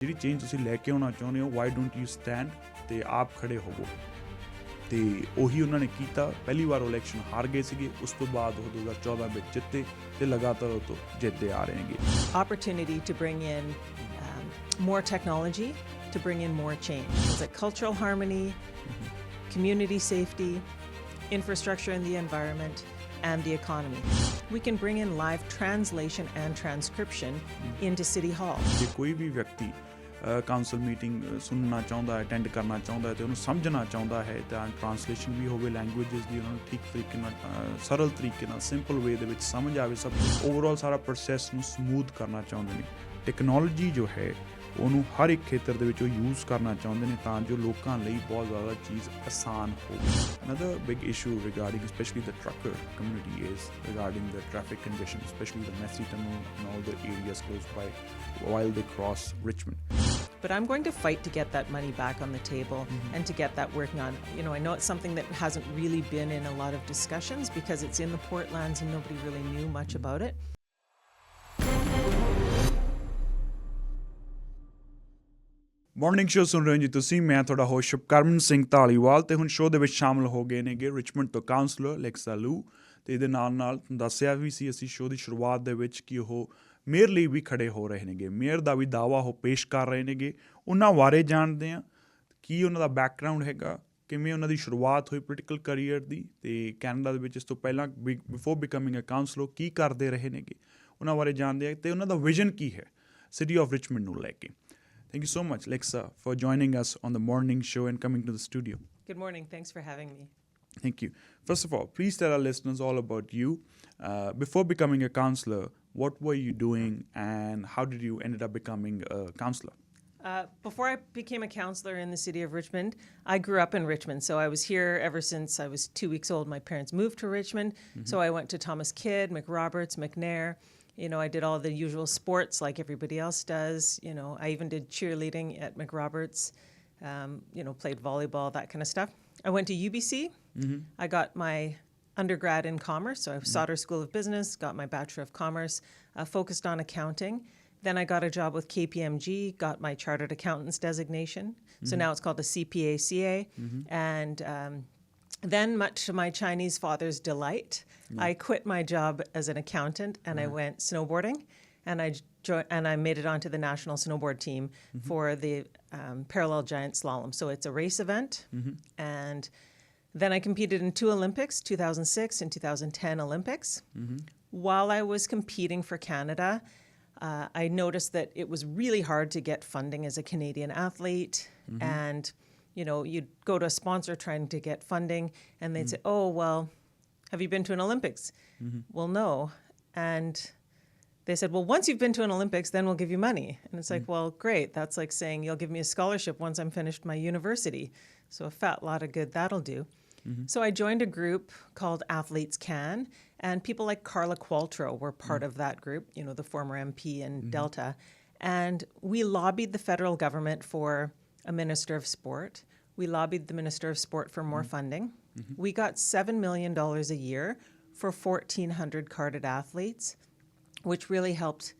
ਜਿਹੜੀ ਚੇਂਜ ਤੁਸੀਂ ਲੈ ਕੇ ਆਉਣਾ ਚਾਹੁੰਦੇ ਹੋ, ਵਾਈ ਡੋਂਟ ਯੂ ਸਟੈਂਡ ਤੇ ਆਪ ਖੜੇ ਹੋਵੋ। ਤੇ ਉਹੀ ਉਹਨਾਂ ਨੇ ਕੀਤਾ। ਪਹਿਲੀ ਵਾਰ ਇਲੈਕਸ਼ਨ ਹਾਰ ਗਏ ਸੀਗੇ, ਉਸ ਤੋਂ ਬਾਅਦ ਉਹ 2014 ਵਿੱਚ ਜਿੱਤੇ ਤੇ ਲਗਾਤਾਰ ਉਹ ਤੋਂ ਜਿੱਤਦੇ ਆ ਰਹੇ ਨੇਗੇ। Opportunity to bring in more technology, to bring in more change. It's like cultural harmony, community safety, infrastructure in the environment, and the economy. We can bring in live translation and transcription into City Hall. ਜੇ ਕੋਈ ਵੀ ਵਿਅਕਤੀ council meeting ਸੁਣਨਾ ਚਾਹੁੰਦਾ ਹੈ, attend ਕਰਨਾ ਚਾਹੁੰਦਾ ਹੈ ਤੇ ਉਹਨੂੰ ਸਮਝਣਾ ਚਾਹੁੰਦਾ ਹੈ ਤਾਂ ਟਰਾਂਸਲੇਸ਼ਨ ਵੀ ਹੋਵੇ, ਲੈਂਗੁਏਜਸ ਦੀ ਉਹਨਾਂ ਨੂੰ ਠੀਕ ਤਰੀਕੇ ਨਾਲ, ਸਰਲ ਤਰੀਕੇ ਨਾਲ, ਸਿੰਪਲ ਵੇ ਦੇ ਵਿੱਚ ਸਮਝ ਆਵੇ ਸਭ ਕੁਝ। ਓਵਰਆਲ ਸਾਰਾ ਪ੍ਰੋਸੈਸ ਨੂੰ ਸਮੂਥ ਕਰਨਾ ਚਾਹੁੰਦੇ ਨੇ। ਟੈਕਨੋਲੋਜੀ ਜੋ ਹੈ ਉਹਨੂੰ ਹਰ ਇੱਕ ਖੇਤਰ ਦੇ ਵਿੱਚ ਉਹ ਯੂਜ਼ ਕਰਨਾ ਚਾਹੁੰਦੇ ਨੇ ਤਾਂ ਜੋ ਲੋਕਾਂ ਲਈ ਬਹੁਤ ਜ਼ਿਆਦਾ ਚੀਜ਼ ਆਸਾਨ ਹੋਵੇ। Another big issue regarding especially the trucker community is regarding the traffic congestion, especially the messy tunnel and all the areas close by while they cross Richmond. But I'm going to fight to get that money back on the table and to get that working on. You know, I know it's something that hasn't really been in a lot of discussions because it's in the Portlands and nobody really knew much about it. Morning show ਸੁਣ ਰਹੇ ਹੋ ਜੀ ਤੁਸੀਂ। ਮੈਂ ਤੁਹਾਡਾ host Shubhkarman Singh Dhaliwal ਤੇ ਹੁਣ show ਦੇ ਵਿੱਚ ਸ਼ਾਮਲ ਹੋ ਗਏ ਨੇਗੇ ਰਿਚਮੰਡ ਤੋਂ ਕਾਉਂਸਲਰ ਅਲੈਕਸਾ ਲੂ। ਤੇ ਇਹਦੇ ਨਾਲ ਦੱਸਿਆ ਵੀ ਸੀ ਅਸੀਂ ਸ਼ੋਅ ਦੀ ਸ਼ੁਰੂਆਤ ਦੇ ਵਿੱਚ ਕਿ ਉਹ ਮੇਅਰ ਲਈ ਵੀ ਖੜੇ ਹੋ ਰਹੇ ਨੇਗੇ। ਮੇਅਰ ਦਾ ਵੀ ਦਾਅਵਾ ਉਹ ਪੇਸ਼ ਕਰ ਰਹੇ ਨੇਗੇ। ਉਹਨਾਂ ਬਾਰੇ ਜਾਣਦੇ ਹਾਂ ਕੀ ਉਹਨਾਂ ਦਾ ਬੈਕਗਰਾਊਂਡ ਹੈਗਾ, ਕਿਵੇਂ ਉਹਨਾਂ ਦੀ ਸ਼ੁਰੂਆਤ ਹੋਈ ਪੋਲੀਟੀਕਲ ਕਰੀਅਰ ਦੀ, ਤੇ ਕੈਨੇਡਾ ਦੇ ਵਿੱਚ ਇਸ ਤੋਂ ਪਹਿਲਾਂ ਬਿਫੋਰ ਬਿਕਮਿੰਗ ਅ ਕਾਉਂਸਲਰ ਕੀ ਕਰਦੇ ਰਹੇ ਨੇਗੇ, ਉਹਨਾਂ ਬਾਰੇ ਜਾਣਦੇ ਹਾਂ ਤੇ ਉਹਨਾਂ ਦਾ ਵਿਜ਼ਨ ਕੀ ਹੈ ਸਿਟੀ ਆਫ ਰਿਚਮੰਡ ਨੂੰ ਲੈ ਕੇ। Thank you so much, Alexa, for joining us on the morning show and coming to the studio. Good morning. Thanks for having me. Thank you. First of all, please tell our listeners all about you. Before becoming a counsellor, what were you doing and how did you ended up becoming a counsellor? Before I became a counsellor in the city of Richmond, I grew up in Richmond. So I was here ever since I was 2 weeks old. My parents moved to Richmond. So I went to Thomas Kidd, McRoberts, McNair. You know, I did all the usual sports like everybody else does. You know, I even did cheerleading at McRoberts, you know, played volleyball, that kind of stuff. I went to UBC. I got my undergrad in commerce. So I Sauder School of Business, got my Bachelor of Commerce, focused on accounting. Then I got a job with KPMG, got my Chartered Accountant's designation. So now it's called a CPA-CA. And then, much to my Chinese father's delight, I quit my job as an accountant and I went snowboarding, and I made it onto the national snowboard team for the parallel giant slalom. So it's a race event, and then I competed in 2 Olympics, 2006 and 2010 Olympics. While I was competing for Canada, I noticed that it was really hard to get funding as a Canadian athlete, and you know, you'd go to a sponsor trying to get funding and they'd say, oh, well, have you been to an Olympics? Well, no. And they said, well, once you've been to an Olympics, then we'll give you money. And it's like, well, great. That's like saying you'll give me a scholarship once I'm finished my university. So a fat lot of good that'll do. So I joined a group called Athletes Can, and people like Carla Qualtrough were part of that group, you know, the former MP in Delta. And we lobbied the federal government for a Minister of Sport. We lobbied the Minister of Sport for more funding. We got $7 million a year for 1,400 carded athletes, which really helped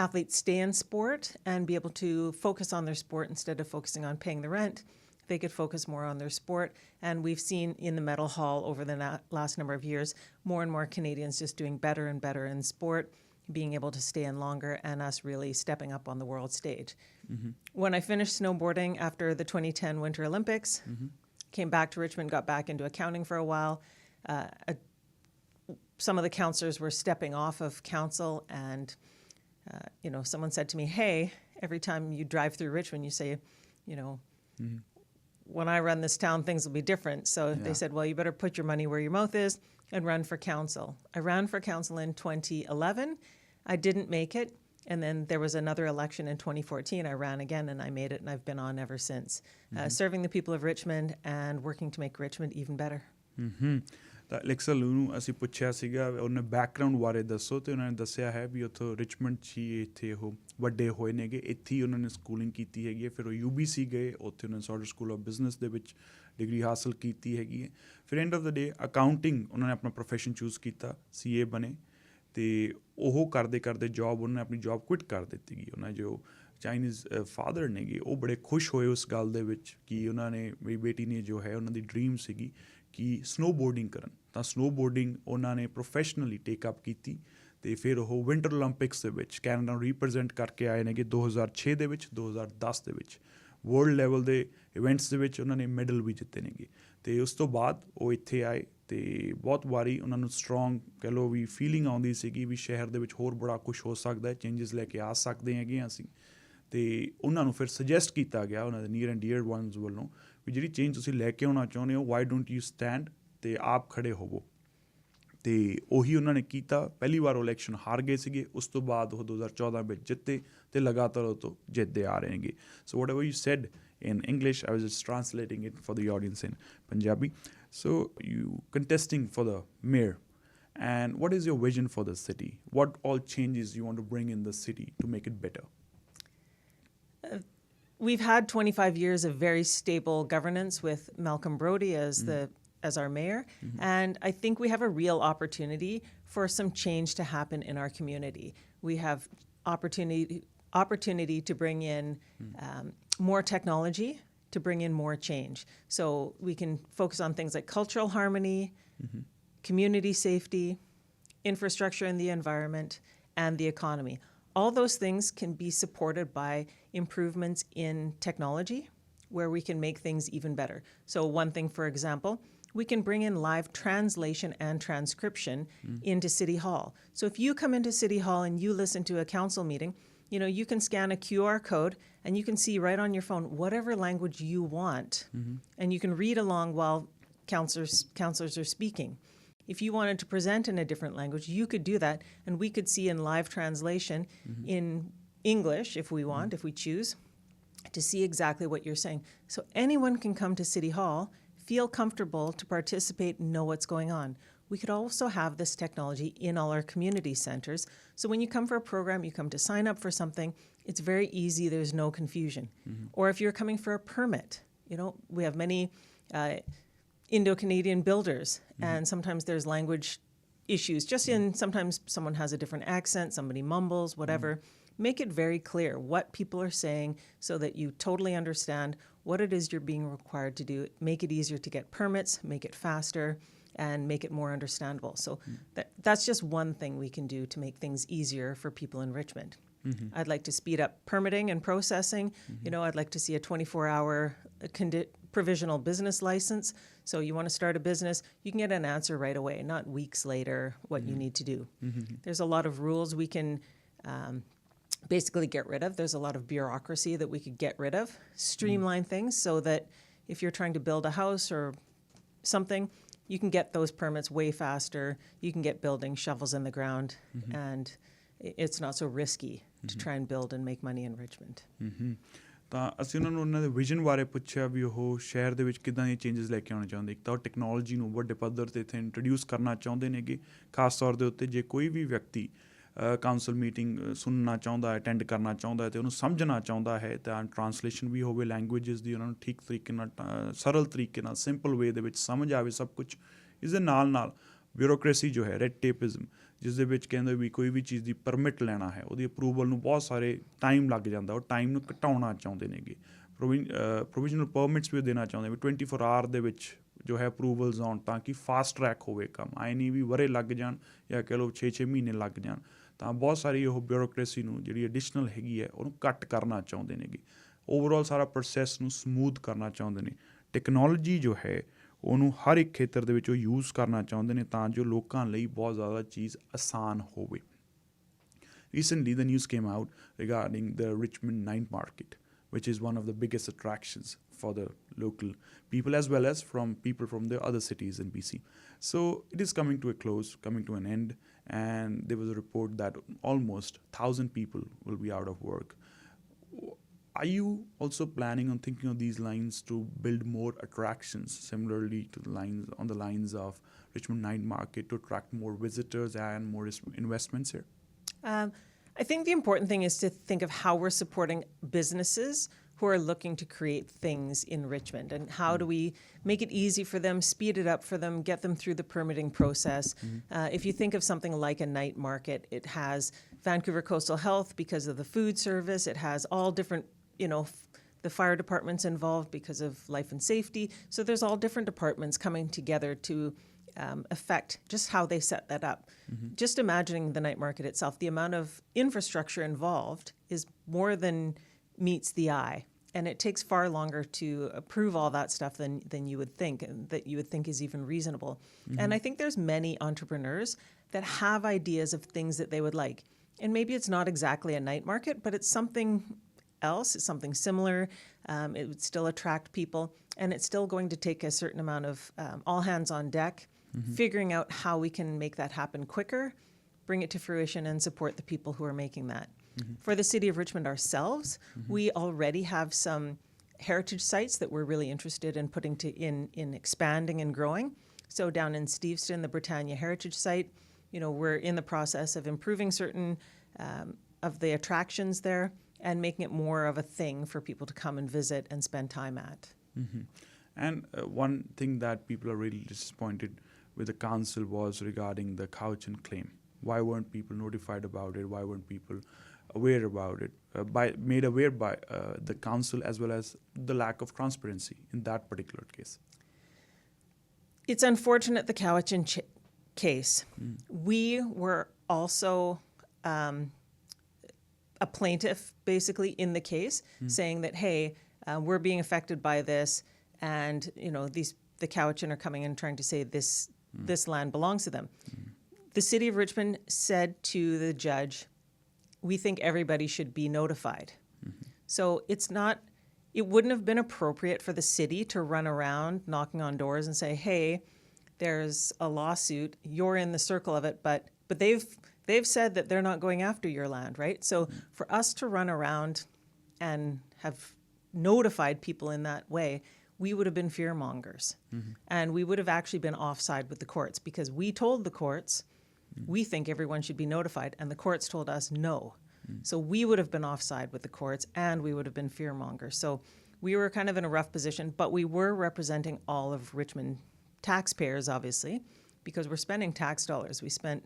athletes stay in sport and be able to focus on their sport instead of focusing on paying the rent. They could focus more on their sport. And we've seen in the medal hall over the last number of years, more and more Canadians just doing better and better in sport, being able to stay in longer, and us really stepping up on the world stage. When I finished snowboarding after the 2010 Winter Olympics, came back to Richmond, got back into accounting for a while. Some of the councillors were stepping off of council, and you know, someone said to me, hey, every time you drive through Richmond, you say, you know, when I run this town, things will be different. So they said, well, you better put your money where your mouth is and run for council. I ran for council in 2011. I didn't make it. And then there was another election in 2014. I ran again and I made it, and I've been on ever since, serving the people of Richmond and working to make Richmond even better. ਤਾਂ Alexa ਲੂ ਨੂੰ ਅਸੀਂ ਪੁੱਛਿਆ ਸੀਗਾ ਉਹਨੇ background ਬਾਰੇ ਦੱਸੋ, ਤੇ ਉਹਨਾਂ ਨੇ ਦੱਸਿਆ ਹੈ ਵੀ ਉੱਥੋਂ ਰਿਚਮੰਡ 'ਚ ਹੀ ਇੱਥੇ ਉਹ ਵੱਡੇ ਹੋਏ ਨੇਗੇ, ਇੱਥੇ ਹੀ ਉਹਨਾਂ ਨੇ ਸਕੂਲਿੰਗ ਕੀਤੀ ਹੈਗੀ ਹੈ। ਫਿਰ ਉਹ UBC ਗਏ, ਉੱਥੇ ਉਹਨਾਂ ਨੇ ਸੌਡਰ ਸਕੂਲ ਆਫ ਬਿਜ਼ਨਸ ਦੇ ਵਿੱਚ ਡਿਗਰੀ ਹਾਸਲ ਕੀਤੀ ਹੈਗੀ ਹੈ। ਫਿਰ end of the day accounting ਉਹਨਾਂ ਨੇ ਆਪਣਾ ਪ੍ਰੋਫੈਸ਼ਨ ਚੂਜ਼ ਕੀਤਾ, CA ਬਣੇ, ਤੇ ਉਹ ਕਰਦੇ ਕਰਦੇ ਜੋਬ ਉਹਨਾਂ ਨੇ ਆਪਣੀ ਜੋਬ ਕੁਇਟ ਕਰ ਦਿੱਤੀ ਗਈ। ਉਹਨਾਂ ਜੋ ਚਾਈਨੀਜ਼ ਫਾਦਰ ਨੇਗੇ ਉਹ ਬੜੇ ਖੁਸ਼ ਹੋਏ ਉਸ ਗੱਲ ਦੇ ਵਿੱਚ ਕਿ ਉਹਨਾਂ ਨੇ ਮੇਰੀ ਬੇਟੀ ਨੇ ਜੋ ਹੈ ਉਹਨਾਂ ਦੀ ਡਰੀਮ ਸੀਗੀ ਕਿ ਸਨੋਬੋਰਡਿੰਗ ਕਰਨ ਤਾਂ ਸਨੋਬੋਰਡਿੰਗ ਉਹਨਾਂ ਨੇ ਪ੍ਰੋਫੈਸ਼ਨਲੀ ਟੇਕ ਅਪ ਕੀਤੀ ਅਤੇ ਫਿਰ ਉਹ ਵਿੰਟਰ ਓਲੰਪਿਕਸ ਦੇ ਵਿੱਚ ਕੈਨੇਡਾ ਨੂੰ ਰੀਪ੍ਰਜੈਂਟ ਕਰਕੇ ਆਏ ਨੇਗੇ 2006 ਦੇ ਵਿੱਚ 2010 ਦੇ ਵਿੱਚ ਵਰਲਡ ਲੈਵਲ ਦੇ ਇਵੈਂਟਸ ਦੇ ਵਿੱਚ ਉਹਨਾਂ ਨੇ ਮੈਡਲ ਵੀ ਜਿੱਤੇ ਨੇਗੇ ਅਤੇ ਉਸ ਤੋਂ ਬਾਅਦ ਉਹ ਇੱਥੇ ਆਏ ਅਤੇ ਬਹੁਤ ਵਾਰੀ ਉਹਨਾਂ ਨੂੰ ਸਟਰੋਂਗ ਕਹਿ ਲਓ ਵੀ ਫੀਲਿੰਗ ਆਉਂਦੀ ਸੀਗੀ ਵੀ ਸ਼ਹਿਰ ਦੇ ਵਿੱਚ ਹੋਰ ਬੜਾ ਕੁਛ ਹੋ ਸਕਦਾ ਚੇਂਜਸ ਲੈ ਕੇ ਆ ਸਕਦੇ ਹੈਗੇ ਹਾਂ ਅਸੀਂ ਅਤੇ ਉਹਨਾਂ ਨੂੰ ਫਿਰ ਸੁਜੈਸਟ ਕੀਤਾ ਗਿਆ ਉਹਨਾਂ ਦੇ ਨੀਅਰ ਐਂਡ ਡੀਅਰ ਵਨਸ ਵੱਲੋਂ ਵੀ ਜਿਹੜੀ ਚੇਂਜ ਤੁਸੀਂ ਲੈ ਕੇ ਆਉਣਾ ਚਾਹੁੰਦੇ ਹੋ ਵਾਈ ਡੋਂਟ ਯੂ ਸਟੈਂਡ ਅਤੇ ਆਪ ਖੜੇ ਹੋਵੋ ਅਤੇ ਉਹੀ ਉਹਨਾਂ ਨੇ ਕੀਤਾ ਪਹਿਲੀ ਵਾਰ ਉਹ ਇਲੈਕਸ਼ਨ ਹਾਰ ਗਏ ਸੀਗੇ ਉਸ ਤੋਂ ਬਾਅਦ ਉਹ 2014 ਵਿੱਚ ਜਿੱਤੇ ਅਤੇ ਲਗਾਤਾਰ ਉਹ ਤੋਂ ਜਿੱਤਦੇ ਆ ਰਹੇ ਨੇਗੇ so whatever you said in English, I was just translating it for the audience in Punjabi. So you contesting for the mayor, and what is your vision for the city? What all changes you want to bring in the city to make it better? We've had 25 years of very stable governance with Malcolm Brodie as our mayor, and I think we have a real opportunity for some change to happen in our community. We have opportunity to bring in more technology, to bring in more change. So we can focus on things like cultural harmony, community safety, infrastructure in the environment, and the economy. All those things can be supported by improvements in technology where we can make things even better. So one thing, for example, we can bring in live translation and transcription into City Hall. So if you come into City Hall and you listen to a council meeting, you can scan a QR code and you can see right on your phone whatever language you want, and you can read along while counselors are speaking. If you wanted to present in a different language, you could do that, and we could see in live translation in English if we want, if we choose, to see exactly what you're saying. So anyone can come to City Hall, feel comfortable to participate, know what's going on. We could also have this technology in all our community centers. So when you come for a program, you come to sign up for something, it's very easy, there's no confusion. Or if you're coming for a permit, we have many Indo-Canadian builders, and sometimes there's language issues. Sometimes someone has a different accent, somebody mumbles, whatever. Make it very clear what people are saying so that you totally understand what it is you're being required to do. Make it easier to get permits, make it faster, and make it more understandable. So that's just one thing we can do to make things easier for people in Richmond. I'd like to speed up permitting and processing. I'd like to see a 24-hour provisional business license. So you want to start a business, you can get an answer right away, not weeks later what you need to do. There's a lot of rules we can basically get rid of. There's a lot of bureaucracy that we could get rid of, streamline things so that if you're trying to build a house or something, you can get those permits way faster. You can get building shovels in the ground, and it's not so risky to try and build and make money in Richmond. ਤਾਂ ਅਸੀਂ ਉਹਨਾਂ ਦੇ vision ਬਾਰੇ ਪੁੱਛਿਆ ਵੀ ਉਹ ਸ਼ਹਿਰ ਦੇ ਵਿੱਚ ਕਿੱਦਾਂ ਦੀਆਂ ਚੇਂਜਸ ਲੈ ਕੇ ਆਉਣਾ ਚਾਹੁੰਦੇ ਇੱਕ ਤਾਂ ਉਹ ਟੈਕਨੋਲੋਜੀ ਨੂੰ ਵੱਡੇ ਪੱਧਰ 'ਤੇ ਇੱਥੇ ਇੰਟਰੋਡਿਊਸ ਕਰਨਾ ਚਾਹੁੰਦੇ ਨੇਗੇ ਖਾਸ ਤੌਰ ਦੇ ਉੱਤੇ ਜੇ ਕੋਈ ਵੀ ਵਿਅਕਤੀ ਕਾਊਂਸਲ ਮੀਟਿੰਗ ਸੁਣਨਾ ਚਾਹੁੰਦਾ ਹੈ ਅਟੈਂਡ ਕਰਨਾ ਚਾਹੁੰਦਾ ਹੈ ਅਤੇ ਉਹਨੂੰ ਸਮਝਣਾ ਚਾਹੁੰਦਾ ਹੈ ਤਾਂ ਟਰਾਂਸਲੇਸ਼ਨ ਵੀ ਹੋਵੇ ਲੈਂਗੁਏਜਸ ਦੀ ਉਹਨਾਂ ਨੂੰ ਠੀਕ ਤਰੀਕੇ ਨਾਲ ਸਰਲ ਤਰੀਕੇ ਨਾਲ ਸਿੰਪਲ ਵੇ ਦੇ ਵਿੱਚ ਸਮਝ ਆਵੇ ਸਭ ਕੁਛ ਇਸ ਦੇ ਨਾਲ ਨਾਲ ਬਿਊਰੋਕ੍ਰੇਸੀ ਜੋ ਹੈ ਰੈਡ ਟੇਪਿਜ਼ਮ ਜਿਸ ਦੇ ਵਿੱਚ ਕਹਿੰਦੇ ਵੀ ਕੋਈ ਵੀ ਚੀਜ਼ ਦੀ ਪਰਮਿਟ ਲੈਣਾ ਹੈ ਉਹਦੀ ਅਪਰੂਵਲ ਨੂੰ ਬਹੁਤ ਸਾਰੇ ਟਾਈਮ ਲੱਗ ਜਾਂਦਾ ਉਹ ਟਾਈਮ ਨੂੰ ਘਟਾਉਣਾ ਚਾਹੁੰਦੇ ਨੇਗੇ ਪ੍ਰੋਵੀਜ਼ਨਲ ਪਰਮਿਟਸ ਵੀ ਦੇਣਾ ਚਾਹੁੰਦੇ ਵੀ 24 ਆਵਰ ਦੇ ਵਿੱਚ ਜੋ ਹੈ ਅਪਰੂਵਲਸ ਆਉਣ ਤਾਂ ਕਿ ਫਾਸਟ ਟਰੈਕ ਹੋਵੇ ਕੰਮ ਆਏ ਨਹੀਂ ਵੀ ਵਰੇ ਲੱਗ ਜਾਣ ਜਾਂ ਕਹਿ ਲਓ 6 ਮਹੀਨੇ ਲੱਗ ਜਾਣ ਤਾਂ ਬਹੁਤ ਸਾਰੀ ਉਹ ਬਿਊਰੋਕ੍ਰੇਸੀ ਨੂੰ ਜਿਹੜੀ ਐਡੀਸ਼ਨਲ ਹੈਗੀ ਹੈ ਉਹਨੂੰ ਘੱਟ ਕਰਨਾ ਚਾਹੁੰਦੇ ਨੇਗੇ ਓਵਰਆਲ ਸਾਰਾ ਪ੍ਰੋਸੈਸ ਨੂੰ ਸਮੂਥ ਕਰਨਾ ਚਾਹੁੰਦੇ ਨੇ ਟੈਕਨੋਲੋਜੀ ਜੋ ਹੈ ਉਹਨੂੰ ਹਰ ਇੱਕ ਖੇਤਰ ਦੇ ਵਿੱਚ ਉਹ ਯੂਜ਼ ਕਰਨਾ ਚਾਹੁੰਦੇ ਨੇ ਤਾਂ ਜੋ ਲੋਕਾਂ ਲਈ ਬਹੁਤ ਜ਼ਿਆਦਾ ਚੀਜ਼ ਆਸਾਨ ਹੋਵੇ Recently, the news came out regarding the Richmond Night Market, which is one of the biggest attractions for the local people as well as from people from the other cities in BC. So it is coming to a close, coming to an end, and there was a report that almost 1,000 people will be out of work. Are you also planning on thinking of these lines to build more attractions similarly to the lines of Richmond Night Market to attract more visitors and more investments here? I think the important thing is to think of how we're supporting businesses who are looking to create things in Richmond. And how do we make it easy for them, speed it up for them, get them through the permitting process? If you think of something like a night market, it has Vancouver Coastal Health because of the food service. It has all different, the fire department's involved because of life and safety. So there's all different departments coming together to affect just how they set that up. Just imagining the night market itself, the amount of infrastructure involved is more than meets the eye. And it takes far longer to approve all that stuff than you would think, and that you would think is even reasonable. And I think there's many entrepreneurs that have ideas of things that they would like. And maybe it's not exactly a night market, but it's something else, it's something similar. It would still attract people, and it's still going to take a certain amount of all hands on deck, figuring out how we can make that happen quicker, bring it to fruition, and support the people who are making that. For the City of Richmond ourselves, we already have some heritage sites that we're really interested in putting in expanding and growing. So down in Steveston, the Britannia Heritage Site, we're in the process of improving certain of the attractions there and making it more of a thing for people to come and visit and spend time at. And one thing that people are really disappointed with the council was regarding the Cowichan claim. Why weren't people notified about it? Why weren't people aware about it? Made aware by the council, as well as the lack of transparency in that particular case? It's unfortunate, the Cowichan case. We were also a plaintiff, basically, in the case, saying that, hey, we're being affected by this, and the Cowichan are coming in trying to say this land belongs to them. The City of Richmond said to the judge, we think everybody should be notified. So it wouldn't have been appropriate for the city to run around knocking on doors and say, hey, there's a lawsuit, you're in the circle of it, but they've said that they're not going after your land, right? So for us to run around and have notified people in that way, we would have been fear mongers. And we would have actually been offside with the courts, because we told the courts, we think everyone should be notified, and the courts told us no. So we would have been offside with the courts, and we would have been fear mongers. So we were kind of in a rough position, but we were representing all of Richmond taxpayers, obviously, because we're spending tax dollars. We spent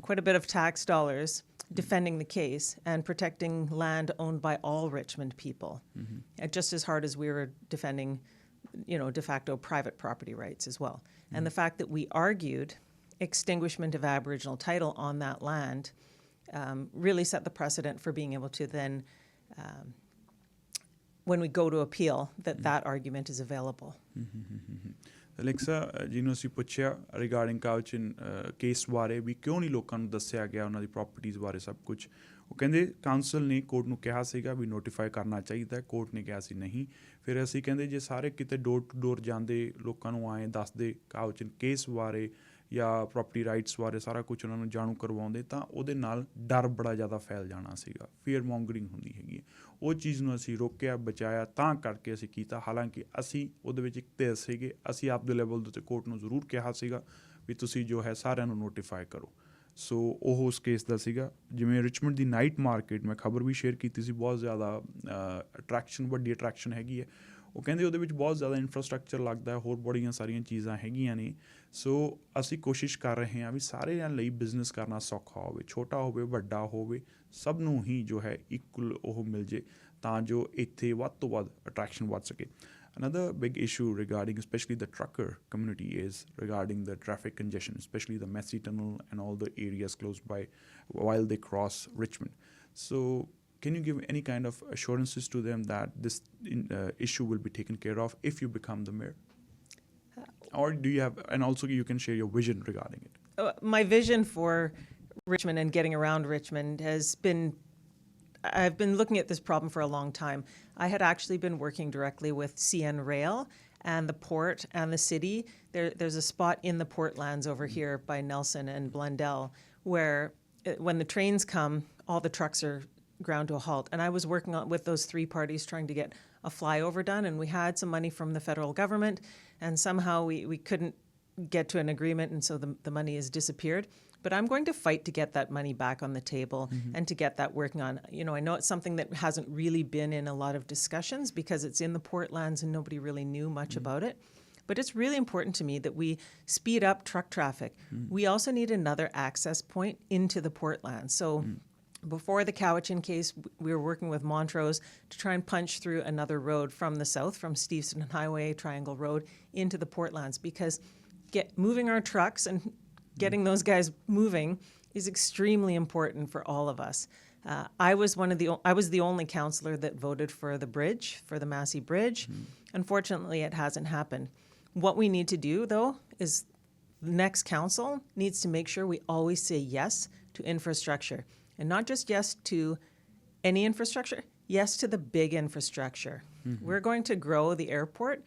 quite a bit of tax dollars defending the case and protecting land owned by all Richmond people, just as hard as we were defending, de facto private property rights as well. And the fact that we argued extinguishment of Aboriginal title on that land really set the precedent for being able to then, when we go to appeal, that argument is available. Alexa, ਜਿਹਨੂੰ ਅਸੀਂ ਪੁੱਛਿਆ regarding ਕਾਊਚਨ case ਬਾਰੇ ਵੀ ਕਿਉਂ ਨਹੀਂ ਲੋਕਾਂ ਨੂੰ ਦੱਸਿਆ ਗਿਆ ਉਹਨਾਂ ਦੀ ਪ੍ਰਾਪਰਟੀਜ਼ ਬਾਰੇ ਸਭ ਕੁਝ, ਉਹ ਕਹਿੰਦੇ ਕਾਉਂਸਲ ਨੇ ਕੋਰਟ ਨੂੰ ਕਿਹਾ ਸੀਗਾ ਵੀ ਨੋਟੀਫਾਈ ਕਰਨਾ ਚਾਹੀਦਾ, ਕੋਰਟ ਨੇ ਕਿਹਾ ਸੀ ਨਹੀਂ। ਫਿਰ ਅਸੀਂ ਕਹਿੰਦੇ ਜੇ ਸਾਰੇ ਕਿਤੇ ਡੋਰ ਟੂ ਡੋਰ ਜਾਂਦੇ, ਲੋਕਾਂ ਨੂੰ ਆਏ ਦੱਸਦੇ ਕਾਊਚਨ ਕੇਸ ਬਾਰੇ ਜਾਂ ਪ੍ਰੋਪਰਟੀ ਰਾਈਟਸ ਬਾਰੇ ਸਾਰਾ ਕੁਝ ਉਹਨਾਂ ਨੂੰ ਜਾਣੂ ਕਰਵਾਉਂਦੇ, ਤਾਂ ਉਹਦੇ ਨਾਲ ਡਰ ਬੜਾ ਜ਼ਿਆਦਾ ਫੈਲ ਜਾਣਾ ਸੀਗਾ, ਫੀਅਰ ਮੌਂਗਰਿੰਗ ਹੁੰਦੀ ਹੈਗੀ ਹੈ। ਉਹ ਚੀਜ਼ ਨੂੰ ਅਸੀਂ ਰੋਕਿਆ, ਬਚਾਇਆ, ਤਾਂ ਕਰਕੇ ਅਸੀਂ ਕੀਤਾ। ਹਾਲਾਂਕਿ ਅਸੀਂ ਉਹਦੇ ਵਿੱਚ ਇੱਕ ਧਿਰ ਸੀਗੇ, ਅਸੀਂ ਆਪਦੇ ਲੈਵਲ ਦੇ ਉੱਤੇ ਕੋਰਟ ਨੂੰ ਜ਼ਰੂਰ ਕਿਹਾ ਸੀਗਾ ਵੀ ਤੁਸੀਂ ਜੋ ਹੈ ਸਾਰਿਆਂ ਨੂੰ ਨੋਟੀਫਾਈ ਕਰੋ। ਸੋ ਉਹ ਉਸ ਕੇਸ ਦਾ ਸੀਗਾ। ਜਿਵੇਂ ਰਿਚਮੰਡ ਦੀ ਨਾਈਟ ਮਾਰਕੀਟ, ਮੈਂ ਖਬਰ ਵੀ ਸ਼ੇਅਰ ਕੀਤੀ ਸੀ, ਬਹੁਤ ਜ਼ਿਆਦਾ ਅਟਰੈਕਸ਼ਨ, ਵੱਡੀ ਅਟਰੈਕਸ਼ਨ ਹੈਗੀ ਹੈ। ਉਹ ਕਹਿੰਦੇ ਉਹਦੇ ਵਿੱਚ ਬਹੁਤ ਜ਼ਿਆਦਾ ਇਨਫਰਾਸਟਰਕਚਰ ਲੱਗਦਾ, ਹੋਰ ਬੜੀਆਂ ਸਾਰੀਆਂ ਚੀਜ਼ਾਂ ਹੈਗੀਆਂ ਨੇ। ਸੋ ਅਸੀਂ ਕੋਸ਼ਿਸ਼ ਕਰ ਰਹੇ ਹਾਂ ਵੀ ਸਾਰਿਆਂ ਲਈ ਬਿਜ਼ਨਸ ਕਰਨਾ ਸੌਖਾ ਹੋਵੇ, ਛੋਟਾ ਹੋਵੇ, ਵੱਡਾ ਹੋਵੇ, ਸਭ ਨੂੰ ਹੀ ਜੋ ਹੈ ਇਕੁਅਲ ਉਹ ਮਿਲ ਜੇ, ਤਾਂ ਜੋ ਇੱਥੇ ਵੱਧ ਤੋਂ ਵੱਧ ਅਟਰੈਕਸ਼ਨ ਵੱਧ ਸਕੇ। Another big issue regarding especially the trucker community is regarding the traffic congestion, especially the Massey Tunnel and all the areas close by while they cross Richmond. So can you give any kind of assurances to them that this issue will be taken care of if you become the mayor? Or do you have, and also you can share your vision regarding it. My vision for Richmond and getting around Richmond has been, I've been looking at this problem for a long time. I had actually been working directly with CN Rail and the port and the city. There's a spot in the Portlands over here by Nelson and Blundell where when the trains come, all the trucks are ground to a halt. And I was working with those three parties trying to get a flyover done, and we had some money from the federal government, and somehow we couldn't get to an agreement, and so the money has disappeared. But I'm going to fight to get that money back on the table and to get that working on. You know, I know it's something that hasn't really been in a lot of discussions because it's in the Portlands and nobody really knew much about it. But it's really important to me that we speed up truck traffic. We also need another access point into the Portlands. So before the Cowichan case, we were working with Montrose to try and punch through another road from the south, from Steveston Highway, Triangle Road, into the Portlands, because moving our trucks and getting those guys moving is extremely important for all of us. I was the only councillor that voted for the bridge, for the Massey Bridge. Unfortunately, it hasn't happened. What we need to do, though, is the next council needs to make sure we always say yes to infrastructure. And not just yes to any infrastructure, yes to the big infrastructure. We're going to grow the airport.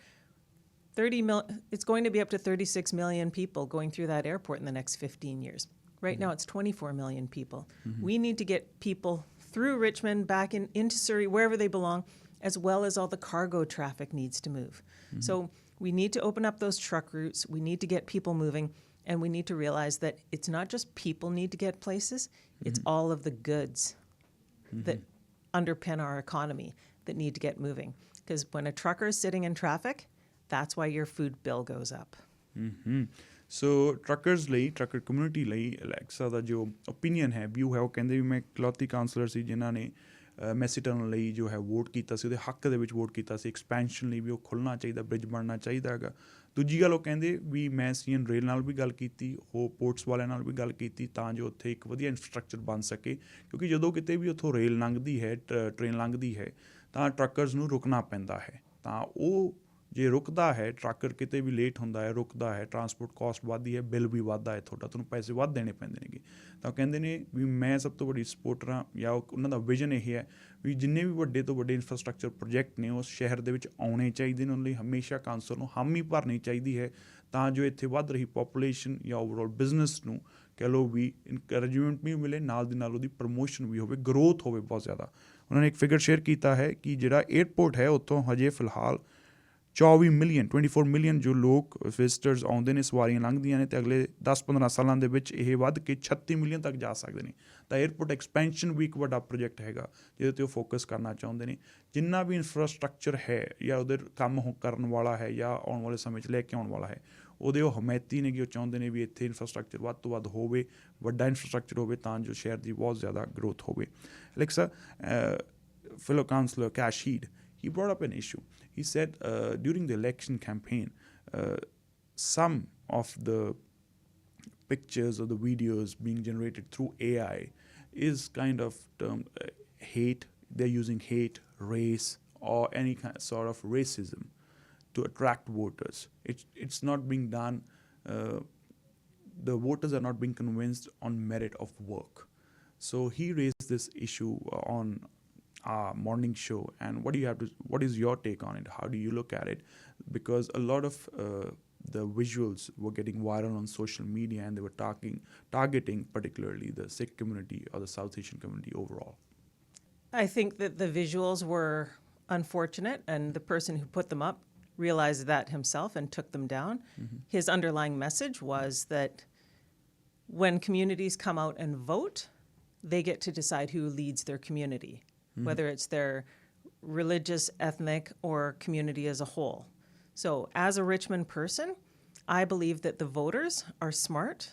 It's going to be up to 36 million people going through that airport in the next 15 years. Right now, it's 24 million people. We need to get people through Richmond, back into Surrey, wherever they belong, as well as all the cargo traffic needs to move. So we need to open up those truck routes. We need to get people moving. And we need to realize that it's not just people need to get places, it's all of the goods that underpin our economy that need to get moving. Because when a trucker is sitting in traffic, that's why your food bill goes up. So truckers ਲਈ trucker community ਲਈ Alexa ਦਾ ਜੋ opinion ਹੈ view ਹੈ ਉਹ ਕਹਿੰਦੇ ਵੀ ਮੈਂ ਇਕਲੌਤੀ councillor ਸੀ ਜਿਨ੍ਹਾਂ ਨੇ ਮੈਸੀਟਨ ਲਈ ਜੋ ਹੈ ਵੋਟ ਕੀਤਾ ਸੀ ਉਹਦੇ ਹੱਕ ਦੇ ਵਿੱਚ ਵੋਟ ਕੀਤਾ ਸੀ ਐਕਸਪੈਂਸ਼ਨ ਲਈ ਵੀ ਉਹ ਖੁੱਲ੍ਹਣਾ ਚਾਹੀਦਾ ਬ੍ਰਿਜ ਬਣਨਾ ਚਾਹੀਦਾ ਹੈਗਾ ਦੂਜੀ ਗੱਲ ਉਹ ਕਹਿੰਦੇ ਵੀ ਮੈਂ ਸੀਐਨ ਰੇਲ ਨਾਲ ਵੀ ਗੱਲ ਕੀਤੀ ਉਹ ਪੋਰਟਸ ਵਾਲਿਆਂ ਨਾਲ ਵੀ ਗੱਲ ਕੀਤੀ ਤਾਂ ਜੋ ਉੱਥੇ ਇੱਕ ਵਧੀਆ ਇਨਫਰਾਸਟਰਕਚਰ ਬਣ ਸਕੇ ਕਿਉਂਕਿ ਜਦੋਂ ਕਿਤੇ ਵੀ ਉੱਥੋਂ ਰੇਲ ਲੰਘਦੀ ਹੈ ਟ੍ਰੇਨ ਲੰਘਦੀ ਹੈ ਤਾਂ ਟਰੱਕਰਸ ਨੂੰ ਰੁਕਣਾ ਪੈਂਦਾ ਹੈ ਤਾਂ ਉਹ ਜੇ ਰੁਕਦਾ ਹੈ ਟਰੱਕਰ ਕਿਤੇ ਵੀ ਲੇਟ ਹੁੰਦਾ ਹੈ ਰੁਕਦਾ ਹੈ ਟਰਾਂਸਪੋਰਟ ਕਾਸਟ ਵੱਧਦੀ ਹੈ ਬਿੱਲ ਵੀ ਵੱਧਦਾ ਹੈ ਤੁਹਾਨੂੰ ਪੈਸੇ ਵੱਧ ਦੇਣੇ ਪੈਂਦੇ ਨੇਗੇ ਤਾਂ ਕਹਿੰਦੇ ਨੇ ਵੀ ਮੈਂ ਸਭ ਤੋਂ ਵੱਡੀ ਸਪੋਰਟਰ ਹਾਂ ਜਾਂ ਉਹਨਾਂ ਦਾ ਵਿਜ਼ਨ ਇਹ ਹੈ ਵੀ ਜਿੰਨੇ ਵੀ ਵੱਡੇ ਤੋਂ ਵੱਡੇ ਇਨਫਰਾਸਟਰਕਚਰ ਪ੍ਰੋਜੈਕਟ ਨੇ ਉਸ ਸ਼ਹਿਰ ਦੇ ਵਿੱਚ ਆਉਣੇ ਚਾਹੀਦੇ ਨੇ ਉਹਨਾਂ ਲਈ ਹਮੇਸ਼ਾ ਕਾਉਂਸਲ ਨੂੰ ਹਾਮੀ ਭਰਨੀ ਚਾਹੀਦੀ ਹੈ ਤਾਂ ਜੋ ਇੱਥੇ ਵੱਧ ਰਹੀ ਪਾਪੂਲੇਸ਼ਨ ਜਾਂ ਓਵਰਆਲ ਬਿਜ਼ਨਸ ਨੂੰ ਕਹਿ ਲਓ ਵੀ ਇਨਕਰੇਜਮੈਂਟ ਵੀ ਮਿਲੇ ਨਾਲ ਦੀ ਨਾਲ ਉਹਦੀ ਪ੍ਰਮੋਸ਼ਨ ਵੀ ਹੋਵੇ ਗਰੋਥ ਹੋਵੇ ਬਹੁਤ ਜ਼ਿਆਦਾ ਉਹਨਾਂ ਨੇ ਇੱਕ ਫਿਗਰ ਸ਼ੇਅਰ ਕੀਤਾ ਹੈ ਕਿ ਜਿਹੜਾ ਏਅਰਪੋਰਟ ਹੈ ਉੱਥੋਂ ਹਜੇ ਫਿਲਹਾਲ 24 ਮਿਲੀਅਨ ਜੋ ਲੋਕ ਵਿਜ਼ਟਰਸ ਆਉਂਦੇ ਨੇ ਸਵਾਰੀਆਂ ਲੰਘਦੀਆਂ ਨੇ ਅਤੇ ਅਗਲੇ 10-15 ਸਾਲਾਂ ਦੇ ਵਿੱਚ ਇਹ ਵੱਧ ਕੇ 36 ਮਿਲੀਅਨ ਤੱਕ ਜਾ ਸਕਦੇ ਨੇ ਤਾਂ ਏਅਰਪੋਰਟ ਐਕਸਪੈਂਸ਼ਨ ਵੀ ਇੱਕ ਵੱਡਾ ਪ੍ਰੋਜੈਕਟ ਹੈਗਾ ਜਿਹਦੇ 'ਤੇ ਉਹ ਫੋਕਸ ਕਰਨਾ ਚਾਹੁੰਦੇ ਨੇ ਜਿੰਨਾ ਵੀ ਇਨਫਰਾਸਟਰਕਚਰ ਹੈ ਜਾਂ ਉਹਦੇ ਕੰਮ ਕਰਨ ਵਾਲਾ ਹੈ ਜਾਂ ਆਉਣ ਵਾਲੇ ਸਮੇਂ 'ਚ ਲੈ ਕੇ ਆਉਣ ਵਾਲਾ ਹੈ ਉਹਦੇ ਉਹ ਹਮਾਇਤੀ ਨੇ ਕਿ ਉਹ ਚਾਹੁੰਦੇ ਨੇ ਵੀ ਇੱਥੇ ਇਨਫਰਾਸਟਰਕਚਰ ਵੱਧ ਤੋਂ ਵੱਧ ਹੋਵੇ ਵੱਡਾ ਇਨਫਰਾਸਟਰਕਚਰ ਹੋਵੇ ਤਾਂ ਜੋ ਸ਼ਹਿਰ ਦੀ ਬਹੁਤ ਜ਼ਿਆਦਾ ਗਰੋਥ ਹੋਵੇ Alexa fellow councillor Kashid, he brought up an issue. He said during the election campaign, some of the pictures or the videos being generated through AI is kind of hate. They're using hate, race, or any sort of racism to attract voters. It's not being done. The voters are not being convinced on merit of work. So he raised this issue on our morning show, and what is your take on it? How do you look at it? Because a lot of the visuals were getting viral on social media and they were targeting particularly the Sikh community or the South Asian community overall. I think that the visuals were unfortunate and the person who put them up realized that himself and took them down. His underlying message was that when communities come out and vote, they get to decide who leads their community. Whether it's their religious, ethnic, or community as a whole. So as a Richmond person, I believe that the voters are smart.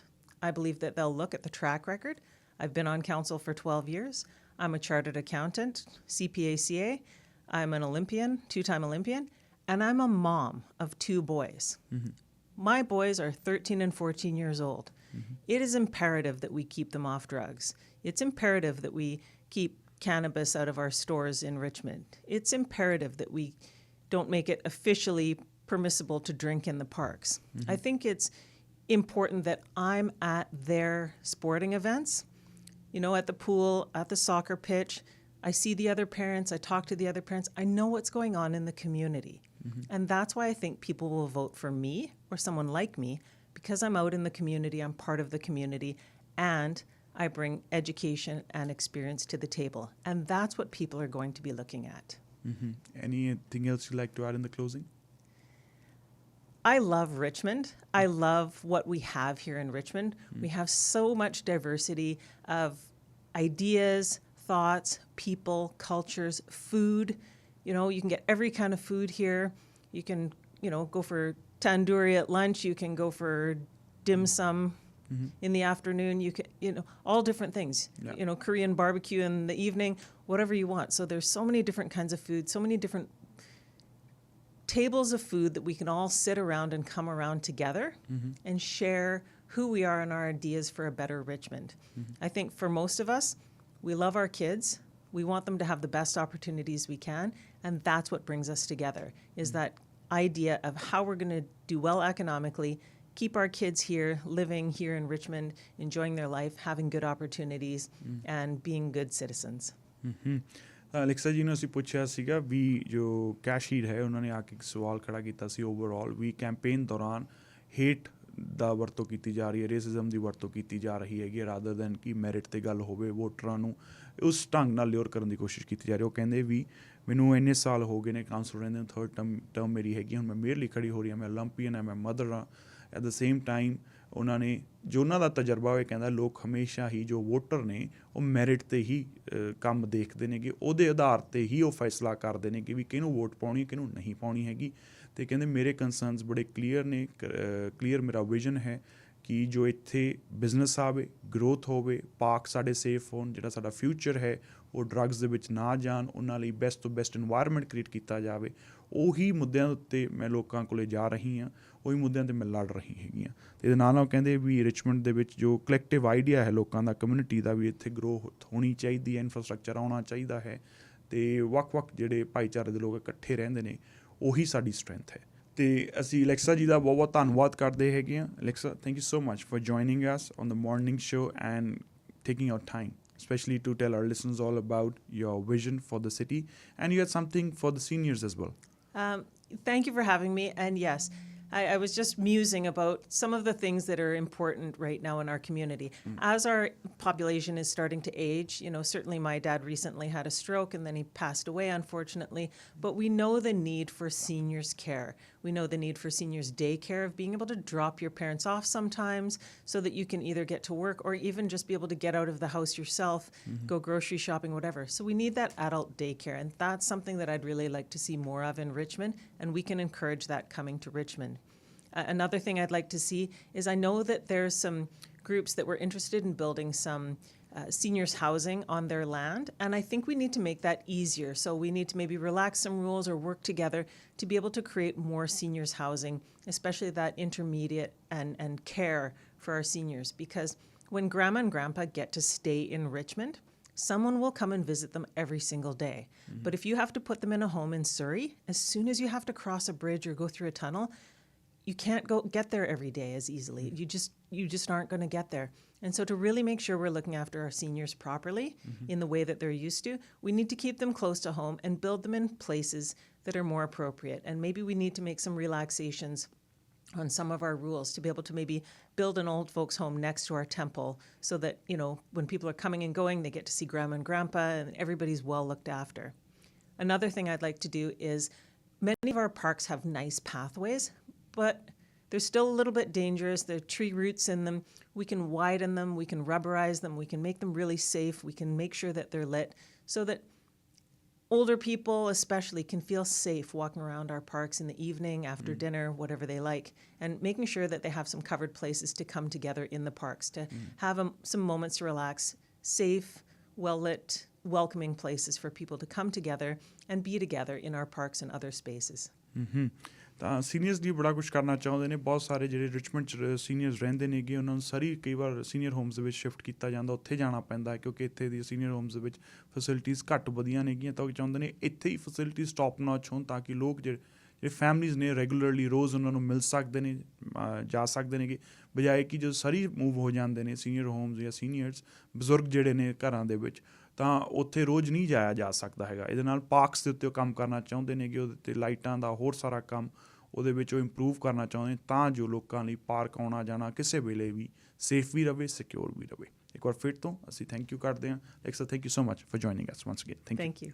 I believe that they'll look at the track record. I've been on council for 12 years. I'm a chartered accountant, CPA-CA. I'm an Olympian, two-time Olympian, and I'm a mom of 2 boys. My boys are 13 and 14 years old. It is imperative that we keep them off drugs. It's imperative that we keep cannabis out of our stores in Richmond. It's imperative that we don't make it officially permissible to drink in the parks. I think it's important that I'm at their sporting events, you know, at the pool, at the soccer pitch. I see the other parents, I talk to the other parents. I know what's going on in the community. And that's why I think people will vote for me or someone like me, because I'm out in the community, I'm part of the community, and I bring education and experience to the table. And that's what people are going to be looking at. Anything else you'd like to add in the closing? I love Richmond. I love what we have here in Richmond. We have so much diversity of ideas, thoughts, people, cultures, food. You know, you can get every kind of food here. You can, go for tandoori at lunch. You can go for dim sum in the afternoon. You can, all different things. Yeah. Korean barbecue in the evening, whatever you want. So there's so many different kinds of food, so many different tables of food that we can all sit around and come around together and share who we are and our ideas for a better Richmond. I think for most of us, we love our kids. We want them to have the best opportunities we can, and that's what brings us together, is that idea of how we're going to do well economically, keep our kids here, living here in Richmond, enjoying their life, having good opportunities, and being good citizens. Alexa ਜੀ ਨੂੰ ਅਸੀਂ ਪੁੱਛਿਆ ਸੀਗਾ ਵੀ ਜੋ ਕੈਸ਼ੀਰ ਹੈ ਉਹਨਾਂ ਨੇ ਆ ਕੇ ਇੱਕ ਸਵਾਲ ਖੜਾ ਕੀਤਾ ਸੀ ਓਵਰਆਲ ਵੀ ਕੈਂਪੇਨ ਦੌਰਾਨ ਹੇਟ ਦਾ ਵਰਤੋਂ ਕੀਤੀ ਜਾ ਰਹੀ ਹੈ, ਰੇਸਿਜ਼ਮ ਦੀ ਵਰਤੋਂ ਕੀਤੀ ਜਾ ਰਹੀ ਹੈਗੀ ਰਾਦਰ ਦੈਨ ਕਿ ਮੈਰਿਟ 'ਤੇ ਗੱਲ ਹੋਵੇ, ਵੋਟਰਾਂ ਨੂੰ ਉਸ ਢੰਗ ਨਾਲ ਲਿਓਰ ਕਰਨ ਦੀ ਕੋਸ਼ਿਸ਼ ਕੀਤੀ ਜਾ ਰਹੀ। ਉਹ ਕਹਿੰਦੇ ਵੀ ਮੈਨੂੰ ਇੰਨੇ ਸਾਲ ਹੋ ਗਏ ਨੇ ਕਾਉਂਸਲਰ ਰਹਿੰਦੇ ਨੂੰ, 3rd ਟਰਮ ਮੇਰੀ ਹੈਗੀ, ਹੁਣ ਮੈਂ ਮੇਅਰਲੀ ਖੜੀ ਹੋ ਰਹੀ ਹਾਂ, ਮੈਂ ਓਲੰਪੀਅਨ ਹਾਂ, ਮੈਂ ਮਦਰ ਹਾਂ। ਐਟ ਦ ਸੇਮ ਟਾਈਮ ਉਹਨਾਂ ਨੇ ਜੋ ਉਹਨਾਂ ਦਾ ਤਜਰਬਾ ਉਹ ਕਹਿੰਦਾ ਲੋਕ ਹਮੇਸ਼ਾ ਹੀ ਜੋ ਵੋਟਰ ਨੇ ਉਹ ਮੈਰਿਟ 'ਤੇ ਹੀ ਕੰਮ ਦੇਖਦੇ ਨੇਗੇ, ਉਹਦੇ ਆਧਾਰ 'ਤੇ ਹੀ ਉਹ ਫੈਸਲਾ ਕਰਦੇ ਨੇ ਕਿ ਵੀ ਕਿਹਨੂੰ ਵੋਟ ਪਾਉਣੀ ਕਿਹਨੂੰ ਨਹੀਂ ਪਾਉਣੀ ਹੈਗੀ। ਅਤੇ ਕਹਿੰਦੇ ਮੇਰੇ ਕੰਸਰਨਸ ਬੜੇ ਕਲੀਅਰ ਨੇ, ਕਲੀਅਰ ਮੇਰਾ ਵਿਜ਼ਨ ਹੈ ਕਿ ਜੋ ਇੱਥੇ ਬਿਜ਼ਨਸ ਆਵੇ, ਗਰੋਥ ਹੋਵੇ, ਪਾਰਕ ਸਾਡੇ ਸੇਫ ਹੋਣ, ਜਿਹੜਾ ਸਾਡਾ ਫਿਊਚਰ ਹੈ ਉਹ ਡਰੱਗਸ ਦੇ ਵਿੱਚ ਨਾ ਜਾਣ, ਉਹਨਾਂ ਲਈ ਬੈਸਟ ਤੋਂ ਬੈਸਟ ਇਨਵਾਇਰਮੈਂਟ ਕ੍ਰੀਏਟ ਕੀਤਾ ਜਾਵੇ। ਉਹੀ ਮੁੱਦਿਆਂ ਉੱਤੇ ਮੈਂ ਲੋਕਾਂ ਕੋਲ ਜਾ ਰਹੀ ਹਾਂ, ਉਹੀ ਮੁੱਦਿਆਂ 'ਤੇ ਮੈਂ ਲੜ ਰਹੀ ਹੈਗੀ ਹਾਂ। ਅਤੇ ਇਹਦੇ ਨਾਲ ਕਹਿੰਦੇ ਵੀ ਰਿਚਮੰਡ ਦੇ ਵਿੱਚ ਜੋ ਕਲੈਕਟਿਵ ਆਈਡੀਆ ਹੈ ਲੋਕਾਂ ਦਾ, ਕਮਿਊਨਿਟੀ ਦਾ, ਵੀ ਇੱਥੇ ਗਰੋ ਹੋਣੀ ਚਾਹੀਦੀ ਹੈ, ਇਨਫਰਾਸਟਰਕਚਰ ਆਉਣਾ ਚਾਹੀਦਾ ਹੈ, ਅਤੇ ਵੱਖ-ਵੱਖ ਜਿਹੜੇ ਭਾਈਚਾਰੇ ਦੇ ਲੋਕ ਇਕੱਠੇ ਰਹਿੰਦੇ ਨੇ, ਉਹੀ ਸਾਡੀ ਸਟਰੈਂਥ ਹੈ। ਅਤੇ ਅਸੀਂ ਅਲੈਕਸਾ ਜੀ ਦਾ ਬਹੁਤ ਬਹੁਤ ਧੰਨਵਾਦ ਕਰਦੇ ਹੈਗੇ ਹਾਂ। Alexa, thank you so much for joining us on the morning show and taking your time, especially to tell our listeners all about your vision for the city, and you had something for the seniors as well. Thank you for having me. And yes, I was just musing about some of the things that are important right now in our community. As our population is starting to age, certainly my dad recently had a stroke and then he passed away, unfortunately, but we know the need for seniors care. We know the need for seniors daycare, of being able to drop your parents off sometimes so that you can either get to work or even just be able to get out of the house yourself, go grocery shopping, whatever. So we need that adult daycare, and that's something that I'd really like to see more of in Richmond, and we can encourage that coming to Richmond. Another thing I'd like to see is, I know that there's some groups that were interested in building some seniors housing on their land, and I think we need to make that easier. So we need to maybe relax some rules or work together to be able to create more seniors housing, especially that intermediate and care for our seniors. Because when grandma and grandpa get to stay in Richmond, someone will come and visit them every single day. But if you have to put them in a home in Surrey, as soon as you have to cross a bridge or go through a tunnel, you can't get there every day as easily. You just aren't going to get there. And so to really make sure we're looking after our seniors properly in the way that they're used to, we need to keep them close to home and build them in places that are more appropriate. And maybe we need to make some relaxations on some of our rules to be able to maybe build an old folks home next to our temple, so that, when people are coming and going, they get to see grandma and grandpa and everybody's well looked after. Another thing I'd like to do is, many of our parks have nice pathways, but they're still a little bit dangerous. There are tree roots in them. We can widen them, we can rubberize them, we can make them really safe, we can make sure that they're lit so that older people especially can feel safe walking around our parks in the evening, after dinner, whatever they like, and making sure that they have some covered places to come together in the parks, to have some moments to relax, safe, well-lit, welcoming places for people to come together and be together in our parks and other spaces. ਤਾਂ seniors ਲਈ ਬੜਾ ਕੁਛ ਕਰਨਾ ਚਾਹੁੰਦੇ ਨੇ। ਬਹੁਤ ਸਾਰੇ ਜਿਹੜੇ ਰਿਚਮੰਡ 'ਚ ਸੀਨੀਅਰਸ ਰਹਿੰਦੇ ਨੇਗੇ, ਉਹਨਾਂ ਨੂੰ ਸਾਰੀ ਕਈ ਵਾਰ ਸੀਨੀਅਰ ਹੋਮਸ ਦੇ ਵਿੱਚ ਸ਼ਿਫਟ ਕੀਤਾ ਜਾਂਦਾ, ਉੱਥੇ ਜਾਣਾ ਪੈਂਦਾ ਕਿਉਂਕਿ ਇੱਥੇ ਦੀ ਸੀਨੀਅਰ ਹੋਮਸ ਦੇ ਵਿੱਚ ਫੈਸਿਲਿਟੀਜ਼ ਘੱਟ ਵਧੀਆ ਨੇਗੀਆਂ। ਤਾਂ ਉਹ ਚਾਹੁੰਦੇ ਨੇ ਇੱਥੇ ਹੀ ਫੈਸਿਲਿਟੀਜ਼ ਟੌਪ ਨੌਚ ਹੋਣ, ਤਾਂ ਕਿ ਲੋਕ ਜਿਹੜੇ ਫੈਮਲੀਜ਼ ਨੇ ਰੈਗੂਲਰਲੀ ਰੋਜ਼ ਉਹਨਾਂ ਨੂੰ ਮਿਲ ਸਕਦੇ ਨੇ, ਜਾ ਸਕਦੇ ਨੇਗੇ, ਬਜਾਏ ਕਿ ਜਦੋਂ ਸਾਰੀ ਮੂਵ ਹੋ ਜਾਂਦੇ ਨੇ ਸੀਨੀਅਰ ਹੋਮਸ ਜਾਂ ਸੀਨੀਅਰਸ ਬਜ਼ੁਰਗ ਜਿਹੜੇ ਨੇ ਘਰਾਂ ਦੇ ਵਿੱਚ, ਤਾਂ ਉੱਥੇ ਰੋਜ਼ ਨਹੀਂ ਜਾਇਆ ਜਾ ਸਕਦਾ ਹੈਗਾ। ਇਹਦੇ ਨਾਲ ਪਾਰਕਸ ਦੇ ਉੱਤੇ ਉਹ ਕੰਮ ਕਰਨਾ ਚਾਹੁੰਦੇ ਨੇਗੇ, ਉਹਦੇ 'ਤੇ ਲਾਈਟਾਂ ਦਾ ਹੋਰ ਸਾਰਾ ਕੰਮ ਉਹਦੇ ਵਿੱਚ ਉਹ ਇੰਪਰੂਵ ਕਰਨਾ ਚਾਹੁੰਦੇ, ਤਾਂ ਜੋ ਲੋਕਾਂ ਲਈ ਪਾਰਕ ਆਉਣਾ ਜਾਣਾ ਕਿਸੇ ਵੇਲੇ ਵੀ ਸੇਫ ਵੀ ਰਹੇ, ਸਿਕਿਉਰ ਵੀ ਰਹੇ। ਇੱਕ ਵਾਰ ਫਿਰ ਤੋਂ ਅਸੀਂ ਥੈਂਕ ਯੂ ਕਰਦੇ ਹਾਂ। Alexa, thank you so much for joining us once again. Thank you.